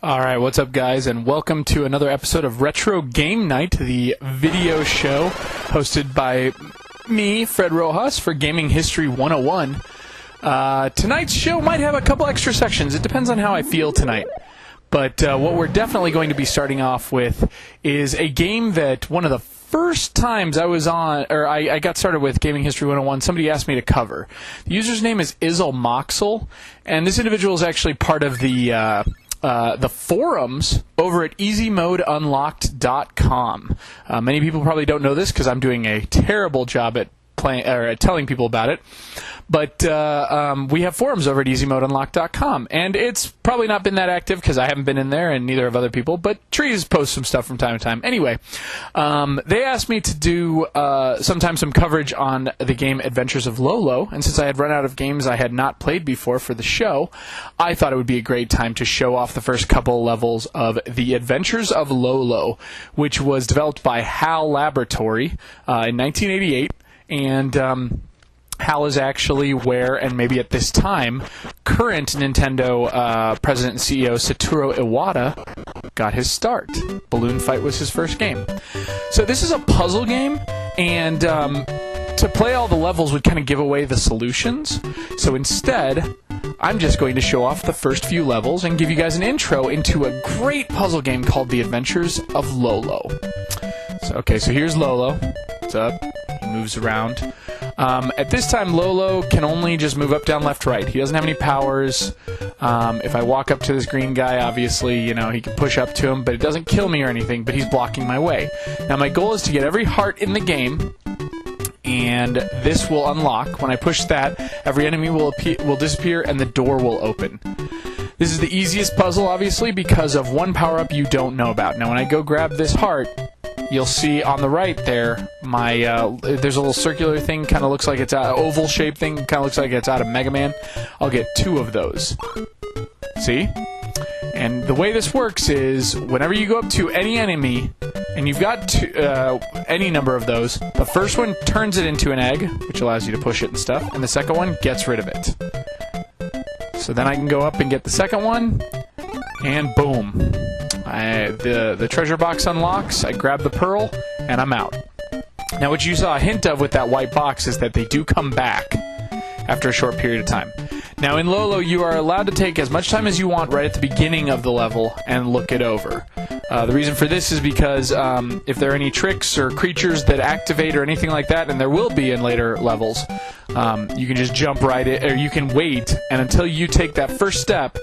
Alright, what's up guys, and welcome to another episode of Retro Game Night, the video show hosted by me, Fred Rojas, for Gaming History 101. Tonight's show might have a couple extra sections. It depends on how I feel tonight. But what we're definitely going to be starting off with is a game that one of the first times I was on, or I got started with Gaming History 101, somebody asked me to cover. The user's name is izzlemoxle, and this individual is actually part of the forums over at easymodeunlocked.com. Many people probably don't know this because I'm doing a terrible job at telling people about it. But we have forums over at easymodeunlocked.com, and it's probably not been that active because I haven't been in there, and neither have other people, but Trees posts some stuff from time to time. Anyway, they asked me to do sometimes some coverage on the game Adventures of Lolo, and since I had run out of games I had not played before for the show, I thought it would be a great time to show off the first couple levels of the Adventures of Lolo, which was developed by HAL Laboratory in 1988, and HAL is actually where, and maybe at this time, current Nintendo president and CEO Satoru Iwata got his start. Balloon Fight was his first game. So this is a puzzle game, and to play all the levels would kind of give away the solutions. So instead, I'm just going to show off the first few levels and give you guys an intro into a great puzzle game called The Adventures of Lolo. So here's Lolo. What's up? He moves around. At this time, Lolo can only just move up, down, left, right. He doesn't have any powers. If I walk up to this green guy, obviously, he can push up to him, but it doesn't kill me or anything, but he's blocking my way. Now, my goal is to get every heart in the game, and this will unlock. When I push that, every enemy will disappear, and the door will open. This is the easiest puzzle, obviously, because of one power-up you don't know about. Now, when I go grab this heart, you'll see on the right there, there's a little circular thing, kind of looks like it's an oval-shaped thing, kind of looks like it's out of Mega Man. I'll get 2 of those. See? And the way this works is, whenever you go up to any enemy, and you've got any number of those, the first one turns it into an egg, which allows you to push it and stuff, and the second one gets rid of it. So then I can go up and get the second one, and boom. The treasure box unlocks, I grab the pearl, and I'm out. Now what you saw a hint of with that white box is that they do come back after a short period of time. Now in Lolo, you are allowed to take as much time as you want right at the beginning of the level and look it over. The reason for this is because if there are any tricks or creatures that activate or anything like that, and there will be in later levels, you can just jump right in, or you can wait, and until you take that first step,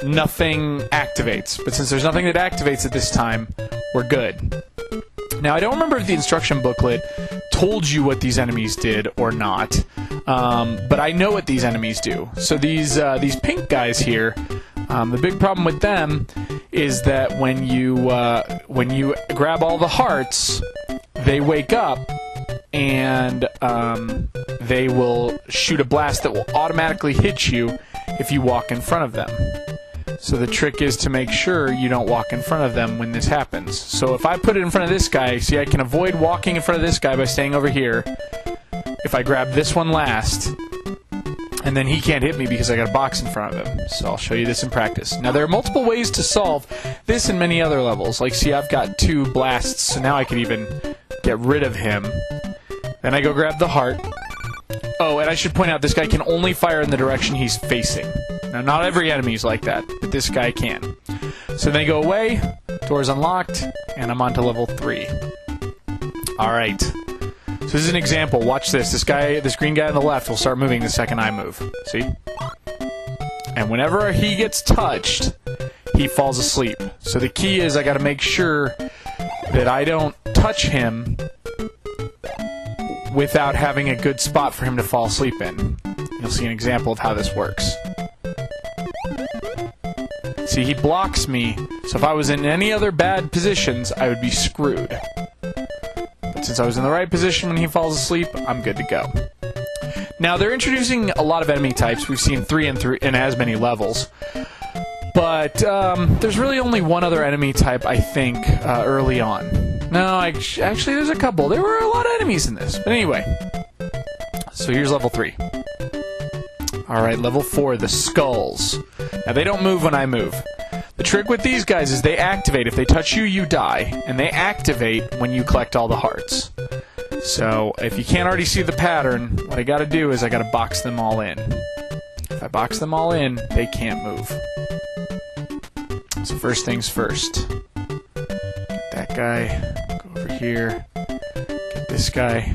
nothing activates. But since there's nothing that activates at this time, we're good. Now, I don't remember if the instruction booklet told you what these enemies did or not, but I know what these enemies do. So these pink guys here, the big problem with them is that when you grab all the hearts, they wake up and they will shoot a blast that will automatically hit you if you walk in front of them. So the trick is to make sure you don't walk in front of them when this happens. So if I put it in front of this guy, see, I can avoid walking in front of this guy by staying over here. If I grab this one last, and then he can't hit me because I got a box in front of him. So I'll show you this in practice. Now there are multiple ways to solve this and many other levels. Like, see, I've got 2 blasts, so now I can even get rid of him. Then I go grab the heart. Oh, and I should point out, this guy can only fire in the direction he's facing. Now, not every enemy is like that, but this guy can. So they go away, door's unlocked, and I'm on to level 3. Alright. So this is an example. Watch this. This green guy on the left will start moving the second I move. See? And whenever he gets touched, he falls asleep. So the key is I gotta make sure that I don't touch him without having a good spot for him to fall asleep in. You'll see an example of how this works. See, he blocks me, so if I was in any other bad positions, I would be screwed. But since I was in the right position when he falls asleep, I'm good to go. Now, they're introducing a lot of enemy types. We've seen 3 in as many levels. But there's really only one other enemy type, I think, early on. No, actually, there's a couple. There were a lot of enemies in this. But anyway, so here's level 3. Alright, level 4, the skulls. Now, they don't move when I move. The trick with these guys is they activate. If they touch you, you die. And they activate when you collect all the hearts. So, if you can't already see the pattern, what I gotta do is I gotta box them all in. If I box them all in, they can't move. So first things first. Get that guy. Go over here. Get this guy.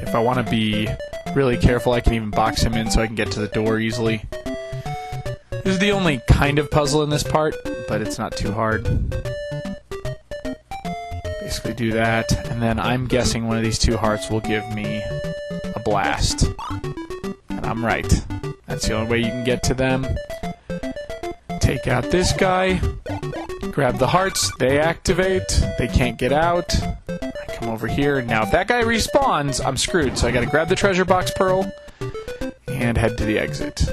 If I want to be really careful, I can even box him in so I can get to the door easily. This is the only kind of puzzle in this part, but it's not too hard. Basically do that, and then I'm guessing one of these 2 hearts will give me a blast. And I'm right. That's the only way you can get to them. Take out this guy. Grab the hearts. They activate. They can't get out. I come over here. Now, if that guy respawns, I'm screwed. So I gotta grab the treasure box pearl and head to the exit.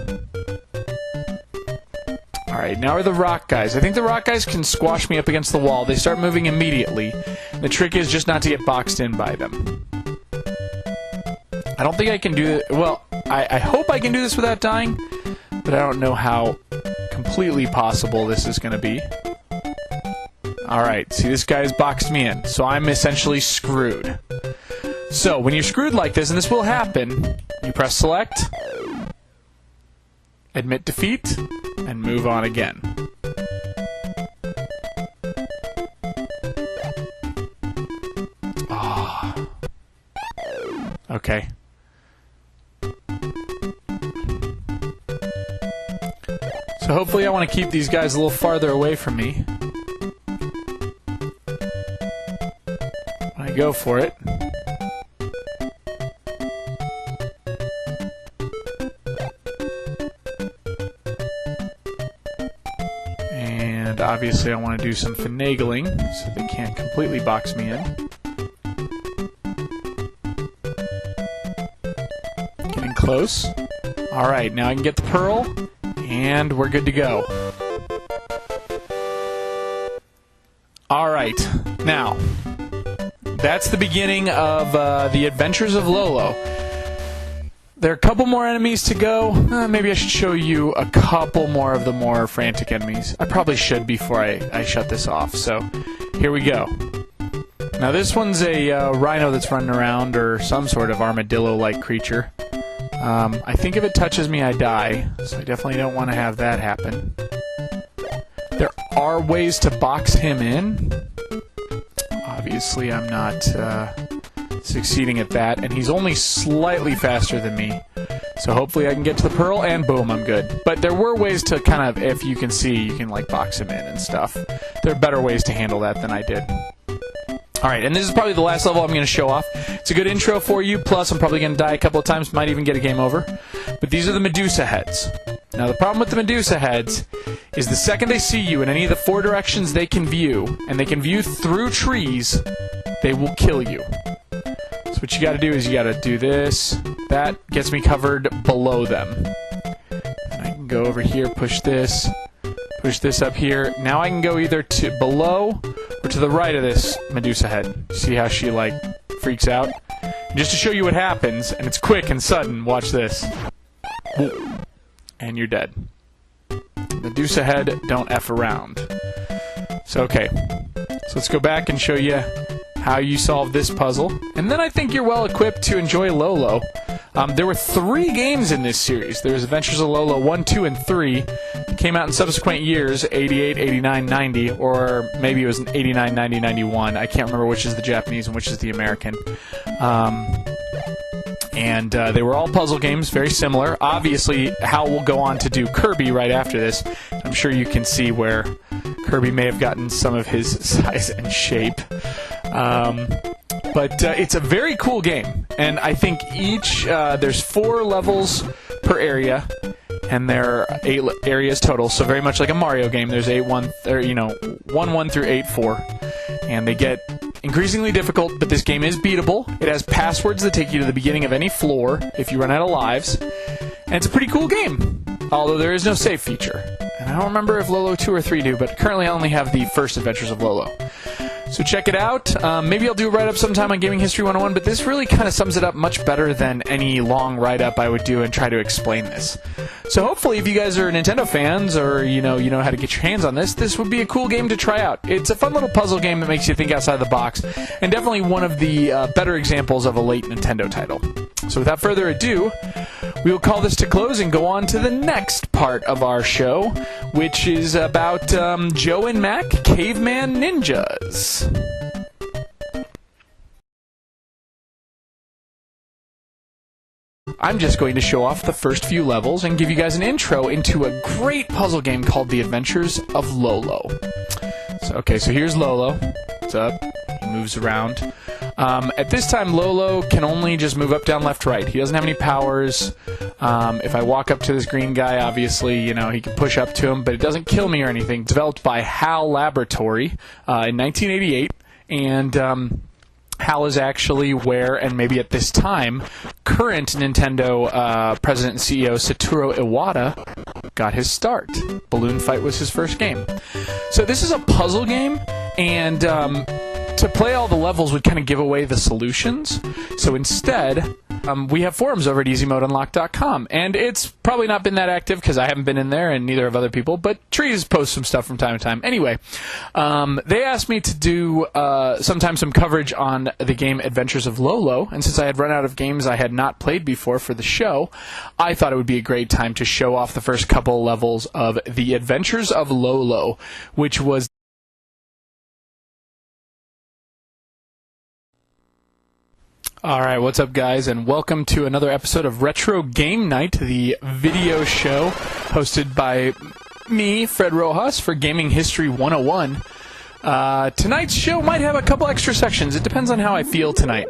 Alright, now are the rock guys. I think the rock guys can squash me up against the wall. They start moving immediately. The trick is just not to get boxed in by them. I don't think I can do it. Well, I hope I can do this without dying, but I don't know how completely possible this is going to be. Alright, see, this guy's boxed me in, so I'm essentially screwed. So, when you're screwed like this, and this will happen, you press select, admit defeat, and move on again. Ah. Okay. So hopefully I want to keep these guys a little farther away from me. When I go for it. And obviously I want to do some finagling so they can't completely box me in. Getting close. Alright, now I can get the pearl. And we're good to go. Alright, now, that's the beginning of the Adventures of Lolo. There are a couple more enemies to go. Maybe I should show you a couple more of the more frantic enemies. I probably should before I shut this off, so here we go. Now this one's a rhino that's running around, or some sort of armadillo-like creature. I think if it touches me, I die, so I definitely don't want to have that happen. There are ways to box him in. Obviously, I'm not succeeding at that, and he's only slightly faster than me. So hopefully I can get to the pearl, and boom, I'm good. But there were ways to kind of, if you can see, you can like box him in and stuff. There are better ways to handle that than I did. Alright, and this is probably the last level I'm going to show off. It's a good intro for you, plus I'm probably going to die a couple of times, might even get a game over. But these are the Medusa heads. Now the problem with the Medusa heads is the second they see you in any of the 4 directions they can view, and they can view through trees, they will kill you. So what you gotta do is you gotta do this. That gets me covered below them. And I can go over here, push this up here. Now I can go either to below or to the right of this Medusa head. See how she, like, freaks out? And just to show you what happens, and it's quick and sudden, watch this. And you're dead. Medusa head, don't F around. So, okay. So let's go back and show you how you solve this puzzle. And then I think you're well equipped to enjoy Lolo. There were 3 games in this series. There was Adventures of Lolo 1, 2, and 3. Came out in subsequent years, 88, 89, 90, or maybe it was 89, 90, 91. I can't remember which is the Japanese and which is the American. They were all puzzle games, very similar. Obviously, Hal will go on to do Kirby right after this. I'm sure you can see where Kirby may have gotten some of his size and shape. But it's a very cool game, and I think each there's 4 levels per area, and there are 8 areas total. So very much like a Mario game, there's 1-1 through 8-4, and they get increasingly difficult. But this game is beatable. It has passwords that take you to the beginning of any floor if you run out of lives, and it's a pretty cool game. Although there is no save feature, and I don't remember if Lolo 2 or 3 do, but currently I only have the first Adventures of Lolo. So check it out. Maybe I'll do a write-up sometime on Gaming History 101, but this really kind of sums it up much better than any long write-up I would do and try to explain this. So hopefully if you guys are Nintendo fans or you know how to get your hands on this would be a cool game to try out. It's a fun little puzzle game that makes you think outside the box, and definitely one of the better examples of a late Nintendo title. So without further ado, we will call this to close and go on to the next part of our show, which is about Joe and Mac Caveman Ninjas. I'm just going to show off the first few levels and give you guys an intro into a great puzzle game called The Adventures of Lolo. So here's Lolo. What's up? He moves around. At this time, Lolo can only just move up, down, left, right. He doesn't have any powers. If I walk up to this green guy, obviously, he can push up to him, but it doesn't kill me or anything. Developed by HAL Laboratory in 1988, and HAL is actually where, and maybe at this time, current Nintendo president and CEO Satoru Iwata got his start. Balloon Fight was his first game. So this is a puzzle game, and to play all the levels would kind of give away the solutions. So instead, we have forums over at easymodeunlocked.com, and it's probably not been that active because I haven't been in there, and neither have other people, but Trees posts some stuff from time to time. Anyway, they asked me to do sometime some coverage on the game Adventures of Lolo, and since I had run out of games I had not played before for the show, I thought it would be a great time to show off the first couple levels of the Adventures of Lolo, which was Alright, what's up guys, and welcome to another episode of Retro Game Night, the video show hosted by me, Fred Rojas, for Gaming History 101. Tonight's show might have a couple extra sections. It depends on how I feel tonight.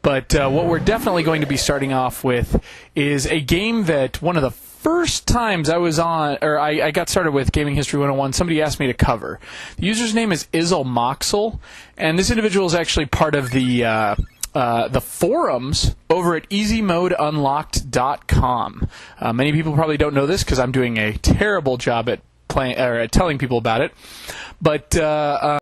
But what we're definitely going to be starting off with is a game that one of the first times I was on, or I got started with Gaming History 101, somebody asked me to cover. The user's name is izzlemoxle, and this individual is actually part of the forums over at easymodeunlocked.com. Many people probably don't know this because I'm doing a terrible job at telling people about it. But